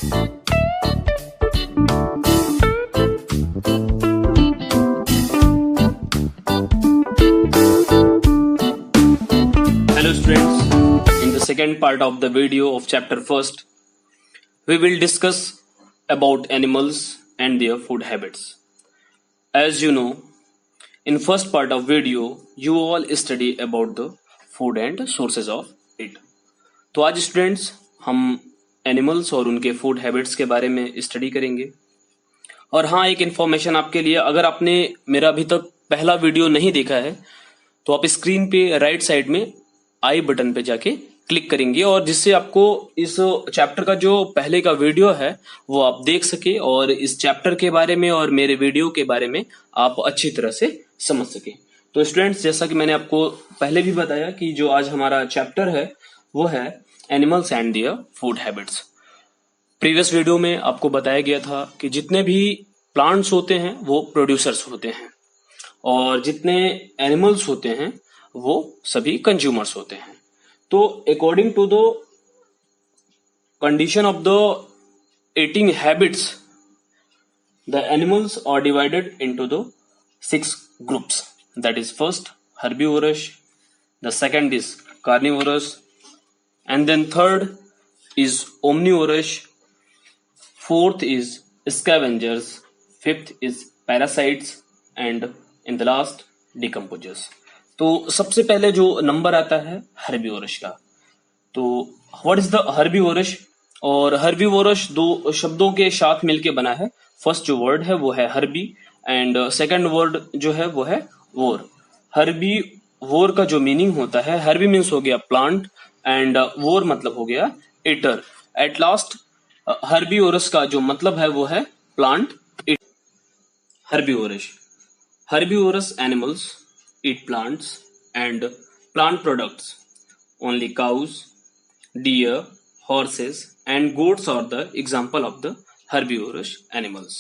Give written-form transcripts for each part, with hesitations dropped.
Hello students, in the second part of the video of chapter first, we will discuss about animals and their food habits. As you know, in first part of video, you all study about the food and sources of it. तो आज students हम animals और उनके food habits के बारे में study करेंगे। और हाँ, एक इन्फॉर्मेशन आपके लिए, अगर आपने मेरा अभी तक पहला वीडियो नहीं देखा है तो आप स्क्रीन पे राइट साइड में आई बटन पे जाके क्लिक करेंगे और जिससे आपको इस चैप्टर का जो पहले का वीडियो है वो आप देख सके और इस चैप्टर के बारे में और मेरे वीडियो के बारे में आप अच्छी तरह से समझ सके। तो स्टूडेंट्स, जैसा कि मैंने आपको पहले भी बताया कि जो आज हमारा चैप्टर है वो है animals and their food habits. Previous video में आपको बताया गया था कि जितने भी प्लांट्स होते हैं वो प्रोड्यूसर्स होते हैं और जितने एनिमल्स होते हैं वो सभी कंज्यूमर्स होते हैं। तो according to the condition of the eating habits, the animals are divided into the 6 groups. That is first herbivorous, the second is carnivorous, and then third is omnivorous, fourth is scavengers, fifth is parasites and in the last decomposers। तो सबसे पहले जो number आता है herbivorous का। तो what is the herbivorous? और herbivorous दो शब्दों के साथ मिलके बना है। फर्स्ट जो वर्ड है वो है हर्बी एंड सेकंड वर्ड जो है वो है वोर। हर्बी वोर का जो मीनिंग होता है, हर्बी मीन्स हो गया प्लांट एंड वोर मतलब हो गया ईटर। एट लास्ट हर्बीवोरस का जो मतलब है वो है plant herbivorous. Herbivorous animals eat plants and plant products. Only cows, deer, horses and goats are the example of the herbivorous animals.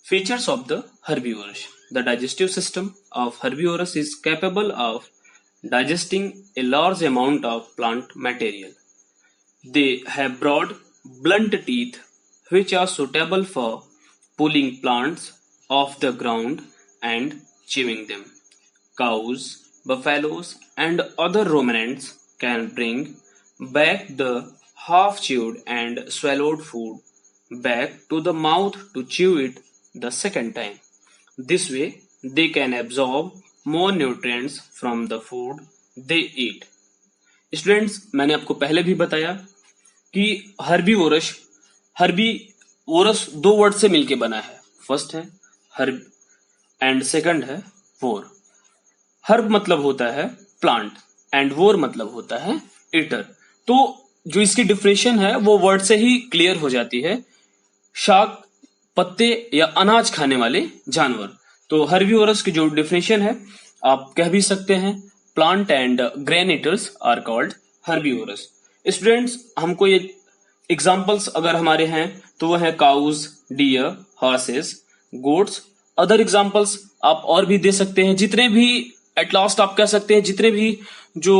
Features of the herbivorous. The digestive system of herbivorous is capable of digesting a large amount of plant material. They have broad, blunt teeth which are suitable for pulling plants off the ground and chewing them. Cows, buffaloes and other ruminants can bring back the half-chewed and swallowed food back to the mouth to chew it the second time. This way, they can absorb more nutrients from the food they eat. Students, मैंने आपको पहले भी बताया कि herbivorous दो word से मिलके बना है। फर्स्ट है हर्ब एंड सेकंड है वोर। हर्ब मतलब होता है प्लांट एंड वोर मतलब होता है ईटर। तो जो इसकी डिफिनेशन है वो वर्ड से ही क्लियर हो जाती है, शाक, पत्ते या अनाज खाने वाले जानवर। तो हर्बीवोरस की जो डिफिनेशन है आप कह भी सकते हैं, plant and grain eaters are called herbivorous. Students, हमको ये एग्जांपल्स अगर हमारे हैं तो वो है cows, deer, horses, goats. Other examples आप और भी दे सकते हैं। जितने भी एट लास्ट आप कह सकते हैं जितने भी जो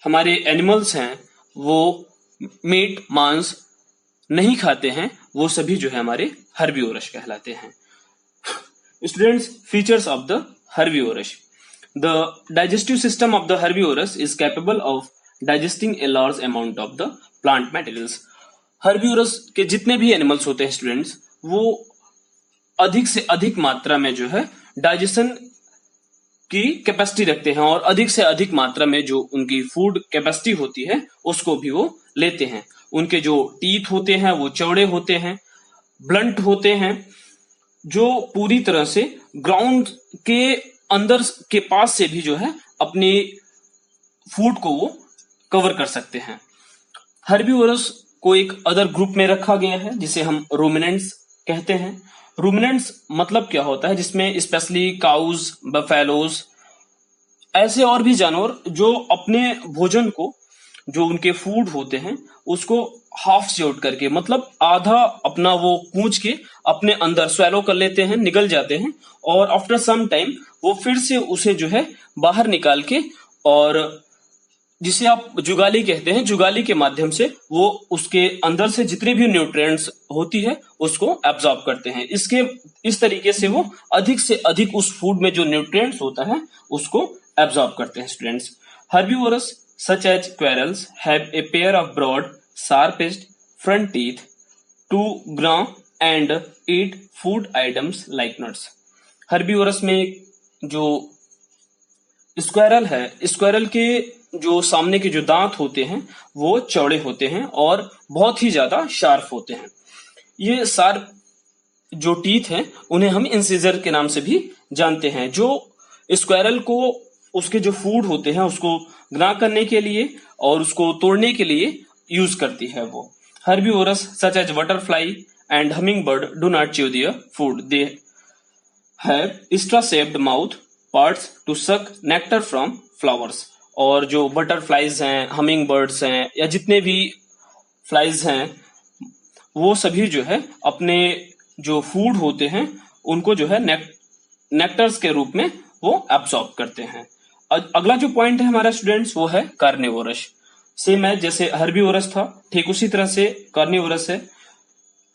हमारे एनिमल्स हैं वो मीट, मांस नहीं खाते हैं, वो सभी जो है हमारे हर्बीवोरस कहलाते हैं। Students, features of the herbivorous. The digestive system of the herbivorous is capable of digesting a large amount of the plant materials. Herbivorous के जितने भी एनिमल्स होते हैं स्टूडेंट्स, वो अधिक से अधिक मात्रा में जो है डाइजेशन की कैपेसिटी रखते हैं और अधिक से अधिक मात्रा में जो उनकी फूड कैपेसिटी होती है उसको भी वो लेते हैं। उनके जो टीथ होते हैं वो चौड़े होते हैं, ब्लंट होते हैं, जो पूरी तरह से ग्राउंड के अंदर के पास से भी जो है अपनी फूड को वो कवर कर सकते हैं। हर्बीवोरस को एक अदर ग्रुप में रखा गया है जिसे हम रूमिनेंट्स कहते हैं। रूमिनेंट्स मतलब क्या होता है, जिसमें स्पेशली काउज, बफेलोज, ऐसे और भी जानवर जो अपने भोजन को, जो उनके फूड होते हैं उसको हाफ च्यूड करके, मतलब आधा अपना वो पूंछ के अपने अंदर स्वेलो कर लेते हैं, निकल जाते हैं और आफ्टर सम टाइम वो फिर से उसे जो है बाहर निकाल के और जिसे आप जुगाली कहते हैं, जुगाली के माध्यम से वो उसके अंदर से जितने भी न्यूट्रिएंट्स होती है उसको एब्जॉर्ब करते हैं। इस तरीके से वो अधिक से अधिक उस फूड में जो न्यूट्रिएंट्स होता है उसको एब्जॉर्ब करते हैं students. Herbivores such as squirrels have a pair of broad sharpest front teeth to grow and eat food items like nuts. Herbivores में जो स्क्वायरल है, स्क्वायरल के जो सामने के जो दांत होते हैं वो चौड़े होते हैं और बहुत ही ज्यादा शार्प होते हैं। ये शार्प जो टीथ हैं उन्हें हम इंसिजर के नाम से भी जानते हैं, जो स्क्वायरल को उसके जो फूड होते हैं उसको ग्ना करने के लिए और उसको तोड़ने के लिए यूज करती है वो। Herbivorous such as butterfly and humming bird do not chew their food, they have straw shaped mouth parts to suck nectar from flowers. और जो बटरफ्लाइज हैं, हमिंग बर्ड्स हैं या जितने भी फ्लाइज हैं वो सभी जो है अपने जो फूड होते हैं उनको जो है नेक्टर्स के रूप में वो एब्सॉर्ब करते हैं। अगला जो पॉइंट है हमारा स्टूडेंट्स वो है कार्निवोरस। सेम है जैसे हर्बीवोरस था ठीक उसी तरह से कार्निवोरस है।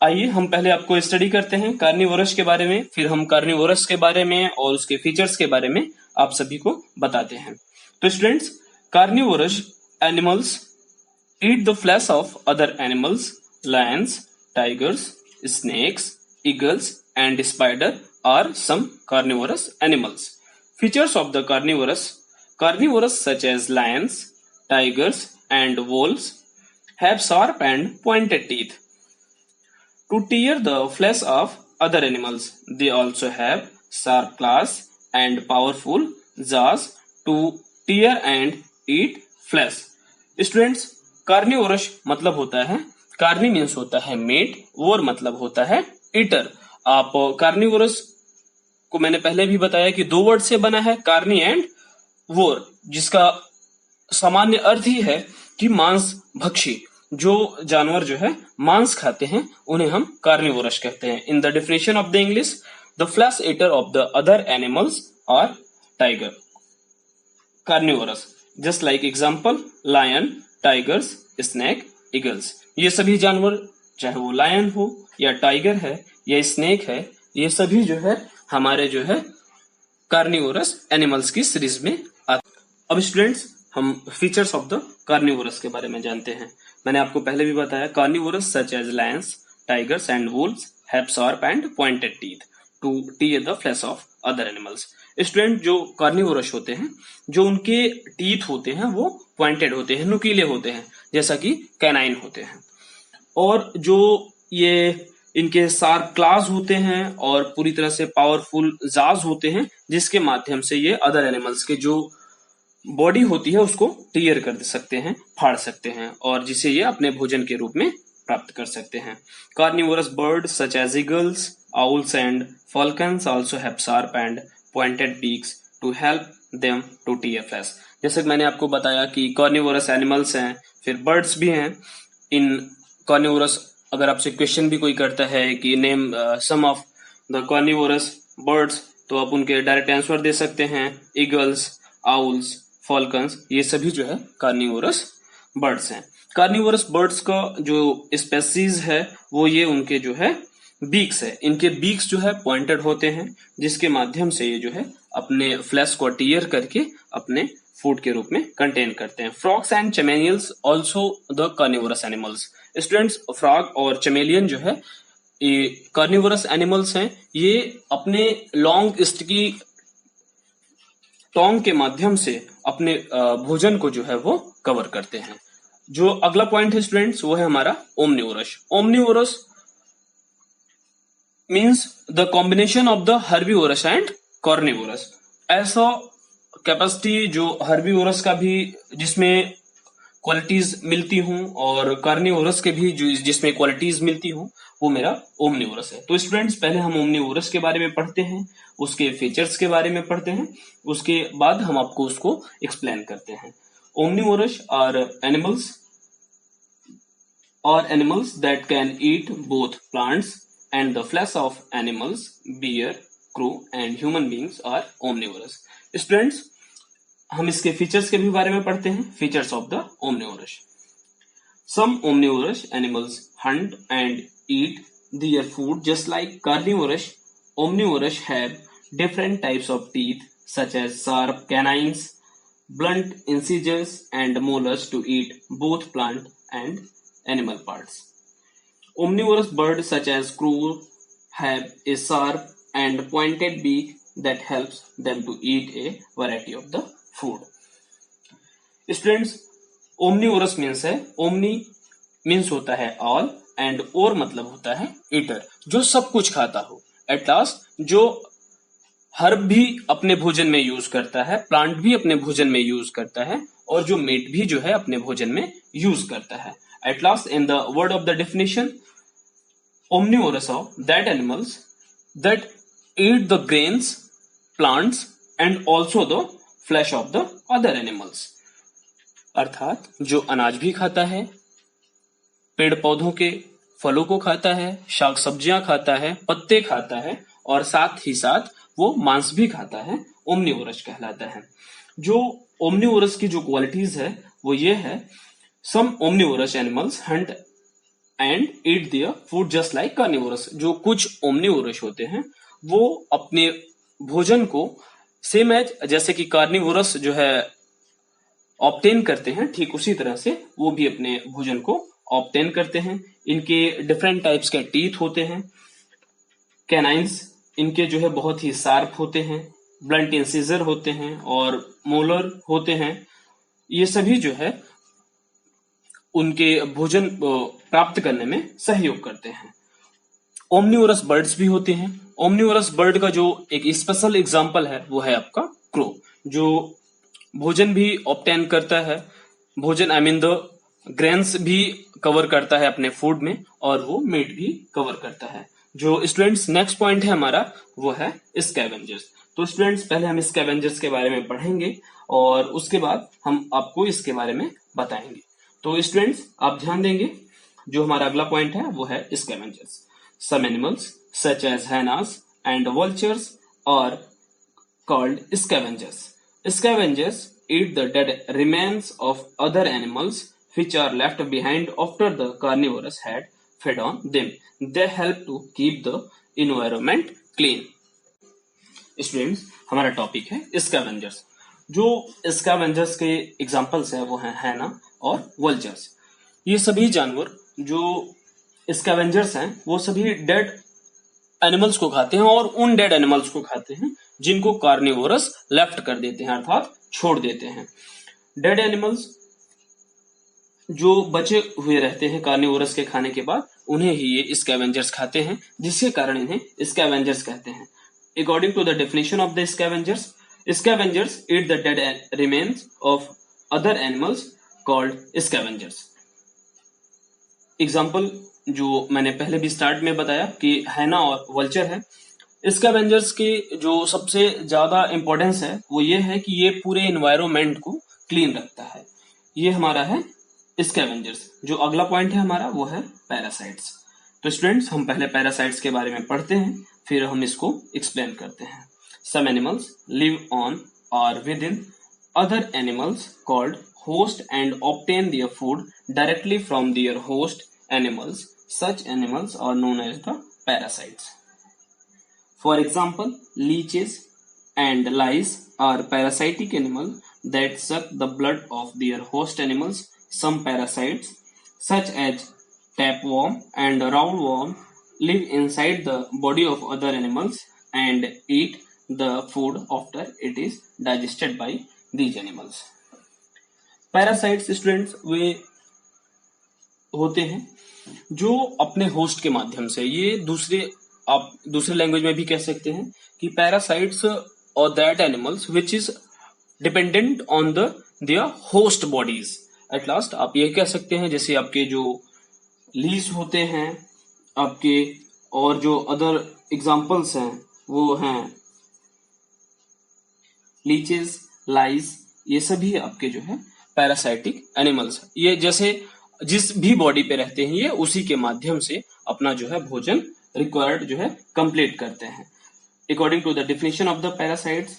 आइए हम पहले आपको स्टडी करते हैं कार्निवोरस के बारे में, फिर हम कार्निवोरस के बारे में और उसके फीचर्स के बारे में आप सभी को बताते हैं। तो students, carnivorous animals eat the flesh of other animals, lions, tigers, snakes, eagles and spider are some carnivorous animals. Features of the carnivorous such as lions, tigers and wolves have sharp and pointed teeth to tear the flesh of other animals. They also have sharp claws and powerful jaws to tear and eat flesh. Students, carnivorous मतलब होता है, Carney means होता है meet, वोर मतलब होता है eater. आप कार्निवोरस को मैंने पहले भी बताया कि दो वर्ड से बना है, कार्नी एंड वोर, जिसका सामान्य अर्थ ही है कि मांस भक्षी। जो जानवर जो है मांस खाते हैं उन्हें हम कार्निवोरस कहते हैं। In the definition of the English, the flesh eater of the other animals are tiger carnivorous, just like example lion, tigers, snake, eagles. ये सभी जानवर चाहे वो लायन हो या टाइगर है या स्नेक है, ये सभी जो है हमारे जो है कार्निवोरस एनिमल्स की सीरीज में आते हैं। अब स्टूडेंट्स, हम फीचर्स ऑफ द कार्निवोरस के बारे में जानते हैं। मैंने आपको पहले भी बताया, carnivorous such as lions, tigers and wolves have sharp and pointed teeth to tear the flesh of other animals. Student, जो कार्निवोरस होते हैं, जो उनके टीथ होते हैं वो पॉइंटेड होते हैं, नुकीले होते हैं, जैसा कि कैनाइन होते हैं। और जो ये इनके शार्प क्लास होते हैं और पूरी तरह से पावरफुल जाज होते हैं, जिसके माध्यम से ये अदर एनिमल्स के जो बॉडी होती है उसको टीयर कर सकते हैं, फाड़ सकते हैं, और जिसे ये अपने भोजन के रूप में प्राप्त कर सकते हैं। Carnivorous bird such as eagles, owls and falcons also have sharp and pointed beaks to help them to tear flesh. जैसे कि मैंने आपको बताया कि कार्निवोरस एनिमल्स हैं, फिर बर्ड्स भी हैं। इन कार्निवोरस, अगर आपसे क्वेश्चन भी कोई करता है कि name some of the carnivorous birds, तो आप उनके डायरेक्ट आंसर दे सकते हैं, ईगल्स, आउल्स, फॉल्कन्स, ये सभी जो है कार्निवोरस बर्ड्स हैं। कार्निवोरस बर्ड्स का जो स्पेसीज है वो ये उनके जो है बीक्स है, इनके बीक्स जो है पॉइंटेड होते हैं, जिसके माध्यम से ये जो है अपने फ्लैश को टीयर करके अपने फूड के रूप में कंटेन करते हैं। Frogs and chameleons also the carnivorous animals. Students, frog और चमेलियन जो है ये कार्निवोरस एनिमल्स हैं। ये अपने लॉन्ग स्टिकी टोंग के माध्यम से अपने भोजन को जो है वो कवर करते हैं। जो अगला पॉइंट है स्टूडेंट्स वो है हमारा omnivorous. Omnivorous means the combination of the herbivorous and carnivorous. ऐसा कैपेसिटी जो हर्बीवोरस का भी जिसमें क्वालिटीज मिलती हूँ और कार्निवोरस के भी जो जिसमें क्वालिटीज मिलती हूँ, वो मेरा ओमनिवोरस है। तो स्टूडेंट्स, पहले हम ओमनिवोरस के बारे में पढ़ते हैं, उसके फीचर्स के बारे में पढ़ते हैं, उसके बाद हम आपको उसको एक्सप्लेन करते हैं। Omnivorous are animals that can eat both plants and the flesh of animals, bear, crow and human beings are omnivorous. Students, हम इसके फीचर्स के भी बारे में पढ़ते हैं। Features of the omnivorous. Some omnivorous animals hunt and eat their food just like carnivorous. Omnivorous have different types of teeth such as sharp canines, blunt incisors and molars to eat both plant and animal parts. Omnivorous birds such as crow have a sharp and pointed beak that helps them to eat a variety of the food. Students, omnivorous means है omni means होता है all and और मतलब होता है eater, जो सब कुछ खाता हो। एट लास्ट जो हर्ब भी अपने भोजन में यूज करता है, प्लांट भी अपने भोजन में यूज करता है, और जो मीट भी जो है अपने भोजन में यूज करता है। At last in the word of the definition, omnivorous are that animals that eat the grains, plants and also the flesh of the other animals. अर्थात जो अनाज भी खाता है, पेड़ पौधों के फलों को खाता है, शाक सब्जियां खाता है, पत्ते खाता है, और साथ ही साथ वो मांस भी खाता है, ओमनिवोरस कहलाता है। जो ओमनिवोरस की जो क्वालिटीज है वो ये है, some omnivorous animals hunt and eat their food just like carnivorous. जो कुछ ओमनिवोरस होते हैं वो अपने भोजन को सेम एज जैसे कि कार्निवोरस जो है ऑब्टेन करते हैं, ठीक उसी तरह से वो भी अपने भोजन को ऑब्टेन करते हैं। इनके डिफरेंट टाइप्स के टीथ होते हैं, कैनाइंस इनके जो है बहुत ही शार्प होते हैं, ब्लंट इंसिजर होते हैं और मोलर होते हैं। ये सभी जो है उनके भोजन प्राप्त करने में सहयोग करते हैं। ओमनिवोरस बर्ड्स भी होते हैं। ओमनिवोरस बर्ड का जो एक स्पेशल एग्जांपल है वो है आपका क्रो, जो भोजन भी ऑब्टेन करता है, भोजन आई मीन द ग्रेन्स भी कवर करता है अपने फूड में, और वो मीट भी कवर करता है। जो स्टूडेंट्स नेक्स्ट पॉइंट है हमारा वो है स्कैवेंजर्स। तो स्टूडेंट्स पहले हम स्कैवेंजर्स के बारे में पढ़ेंगे और उसके बाद हम आपको इसके बारे में बताएंगे। तो स्टूडेंट्स आप ध्यान देंगे, जो हमारा अगला पॉइंट है वो है scavengers. Some animals such as hyenas and vultures are called scavengers. Scavengers eat the dead remains of other animals which are left behind after the carnivores had fed on them. They help to keep the environment clean. Students, हमारा topic है scavengers. जो scavengers के examples हैं वो हैं हैना और vultures. ये सभी जानवर जो स्कैवेंजर्स हैं वो सभी डेड एनिमल्स को खाते हैं और उन डेड एनिमल्स को खाते हैं जिनको कार्निवोरस लेफ्ट कर देते हैं, अर्थात छोड़ देते हैं। डेड एनिमल्स जो बचे हुए रहते हैं कार्निवोरस के खाने के बाद, उन्हें ही ये स्कैवेंजर्स खाते हैं, जिसके कारण इन्हें स्कैवेंजर्स कहते हैं। According to the definition of the scavengers, scavengers eat the dead remains of other animals called scavengers. Example जो मैंने पहले भी स्टार्ट में बताया कि हैना और वल्चर है। स्कैवेंजर्स के जो सबसे ज्यादा इंपॉर्टेंस है वो ये है कि ये पूरे एनवायरनमेंट को क्लीन रखता है। ये हमारा है स्कैवेंजर्स। जो अगला पॉइंट है हमारा वो है पैरासाइट्स। तो स्टूडेंट्स हम पहले पैरासाइट्स के बारे में पढ़ते हैं, फिर हम इसको एक्सप्लेन करते हैं। सम एनिमल्स लिव ऑन और within other animals called host and obtain their food directly from there host animals. Such animals are known as the parasites. For example, leeches and lice are parasitic animals that suck the blood of their host animals. Some parasites, such as tapeworm and roundworm, live inside the body of other animals and eat the food after it is digested by these animals. Parasites, students, वे होते हैं जो अपने host के माध्यम से, ये आप दूसरे लैंग्वेज में भी कह सकते हैं कि पैरासाइट्स और that animals which is dependent on the there host bodies. At last आप ये कह सकते हैं जैसे आपके जो लीज होते हैं आपके, और जो अदर एग्जांपल्स हैं वो हैं लीचेस, लाइस, ये सभी आपके जो है पैरासाइटिक एनिमल्स। ये जैसे जिस भी बॉडी पे रहते हैं ये उसी के माध्यम से अपना जो है भोजन रिक्वायर्ड जो है कंप्लीट करते हैं। According to the definition of the parasites,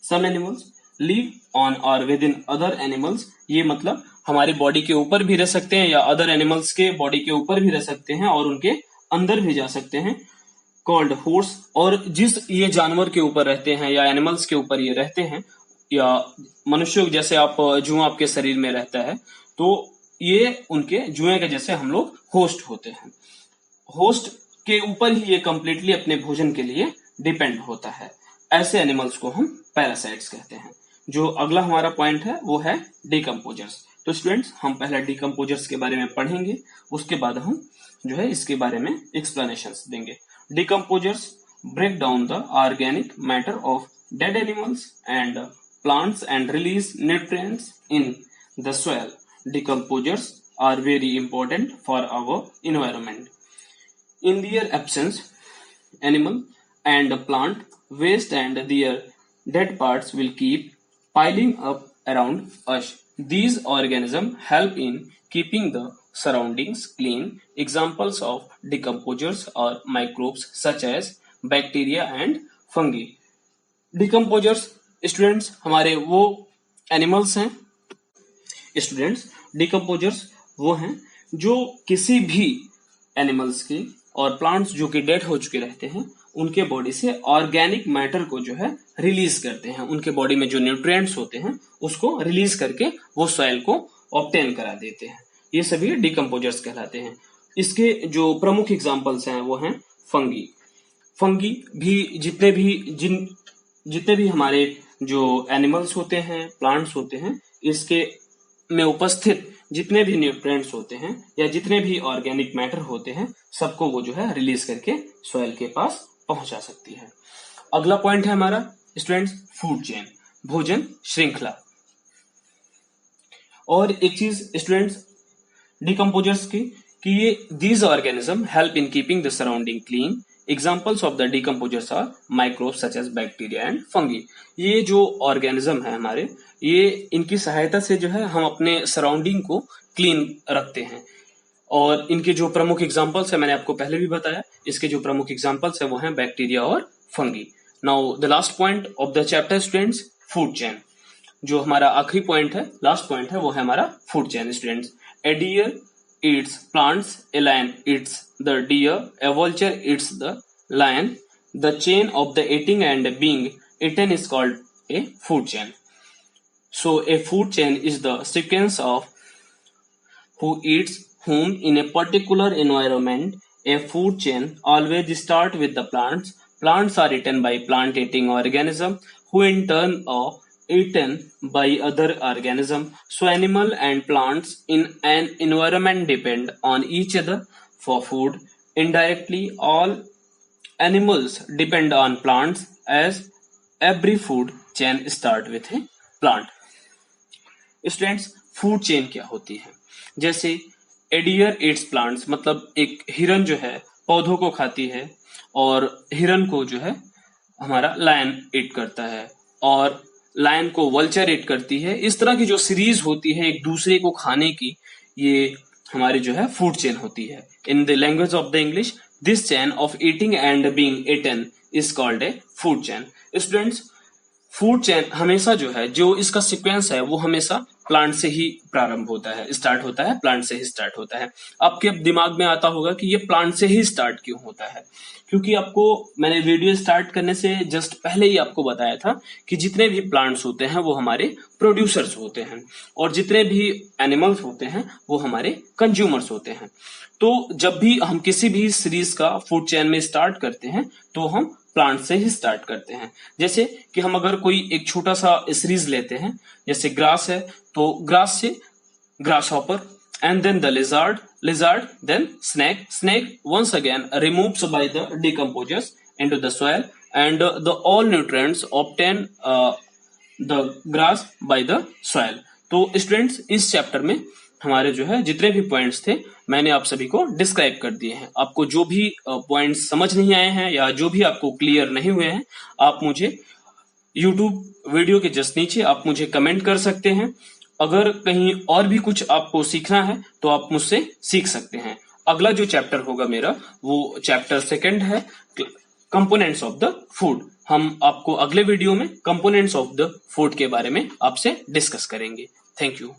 some animals live on और विद इन अदर एनिमल्स, ये मतलब हमारी बॉडी के ऊपर भी रह सकते हैं या अदर एनिमल्स के बॉडी के ऊपर भी रह सकते हैं और उनके अंदर भी जा सकते हैं, कॉल्ड होर्स। और जिस ये जानवर के ऊपर रहते हैं या एनिमल्स के ऊपर ये रहते हैं, या मनुष्य जैसे आप जुआ आपके शरीर में रहता है, तो ये उनके जुए के जैसे हम लोग होस्ट होते हैं। होस्ट के ऊपर ही ये कंप्लीटली अपने भोजन के लिए डिपेंड होता है। ऐसे एनिमल्स को हम पैरासाइट्स कहते हैं। जो अगला हमारा पॉइंट है वो है डिकम्पोजर्स। तो स्टूडेंट्स, हम पहले डिकम्पोजर्स के बारे में पढ़ेंगे, उसके बाद हम जो है इसके बारे में एक्सप्लेनेशंस देंगे। Decomposers break down the organic matter of dead animals and plants and release nutrients in the soil. Decomposers are very important for our environment. In their absence, animal and plant waste and their dead parts will keep piling up around us. These organisms help in keeping the surroundings clean. Examples of decomposers are microbes such as bacteria and fungi. Decomposers students हमारे वो animals हैं, students decomposers वो हैं जो किसी भी animals के और प्लांट्स जो कि डेड हो चुके रहते हैं उनके बॉडी से ऑर्गेनिक मैटर को जो है रिलीज करते हैं। उनके बॉडी में जो न्यूट्रिएंट्स होते हैं उसको रिलीज करके वो सॉइल को ऑब्टेन करा देते हैं। ये सभी डिकम्पोजर्स कहलाते हैं। इसके जो प्रमुख एग्जाम्पल्स हैं वो हैं फंगी। फंगी भी जितने भी हमारे जो एनिमल्स होते हैं, प्लांट्स होते हैं, इसके में उपस्थित जितने भी न्यूट्रिएंट्स होते हैं या जितने भी ऑर्गेनिक मैटर होते हैं, सबको वो जो है रिलीज करके सॉइल के पास पहुंचा सकती है। अगला पॉइंट है हमारा स्टूडेंट्स फूड चेन, भोजन श्रृंखला। और एक चीज स्टूडेंट्स डिकम्पोजर्स की कि ये these organism help in keeping the surrounding clean. Examples of the decomposers are microbes such as bacteria and fungi. ये जो ऑर्गेनिज्म है हमारे, ये इनकी सहायता से जो है हम अपने सराउंडिंग को क्लीन रखते हैं। और इनके जो प्रमुख एग्जांपल्स है मैंने आपको पहले भी बताया, इसके जो प्रमुख एग्जांपल्स है वो हैं बैक्टीरिया और fungi. Now the last point of the chapter students, food chain. जो हमारा आखिरी पॉइंट है, लास्ट पॉइंट है, वो है हमारा food chain students. A deer eats plants, a lion eats the deer, a vulture eats the lion. The chain of the eating and being eaten is called a food chain. So a food chain is the sequence of who eats whom in a particular environment. A food chain always start with the plants. Plants are eaten by plant eating organism who in turn are eaten by other organisms. So animal and plants in an environment depend on each other for food. Indirectly, all animals depend on plants as every food chain start with a plant. Students, food chain क्या होती है? जैसे ए dear Yeats plants, मतलब एक हिरन जो है पौधों को खाती है और हिरन को जो है हमारा लायन ईट करता है और लायन को वल्चर ईट करती है। इस तरह की जो सीरीज होती है एक दूसरे को खाने की, ये हमारी जो है फूड चेन होती है। In the language of the English, this chain of eating and being eaten is called a food chain. Students, food chain हमेशा जो है, जो इसका सीक्वेंस है वो हमेशा प्लांट से ही प्रारंभ होता है, स्टार्ट होता है, प्लांट से ही स्टार्ट होता है। आपके दिमाग में आता होगा कि ये प्लांट से ही स्टार्ट क्यों होता है, क्योंकि आपको मैंने वीडियो स्टार्ट करने से जस्ट पहले ही आपको बताया था कि जितने भी प्लांट्स होते हैं वो हमारे प्रोड्यूसर्स होते हैं और जितने भी एनिमल्स होते हैं वो हमारे कंज्यूमर्स होते हैं। तो जब भी हम किसी भी सीरीज का फूड चेन में स्टार्ट करते हैं तो हम प्लांट से ही स्टार्ट करते हैं। जैसे कि हम अगर कोई एक छोटा सा सीरीज लेते हैं, जैसे ग्रास है तो ग्रास से grass hopper and then the lizard, then snake once again removes by the decomposers into the soil and the all nutrients obtained the grass by the soil. तो स्टूडेंट्स, इस chapter में हमारे जो है जितने भी पॉइंट्स थे मैंने आप सभी को डिस्क्राइब कर दिए हैं। आपको जो भी पॉइंट्स समझ नहीं आए हैं या जो भी आपको क्लियर नहीं हुए हैं, आप मुझे YouTube वीडियो के जस्ट नीचे आप मुझे कमेंट कर सकते हैं। अगर कहीं और भी कुछ आपको सीखना है तो आप मुझसे सीख सकते हैं। अगला जो चैप्टर होगा मेरा वो चैप्टर 2 है, कंपोनेंट्स ऑफ द फूड। हम आपको अगले वीडियो में कंपोनेंट्स ऑफ द फूड के बारे में आपसे डिस्कस करेंगे। Thank you.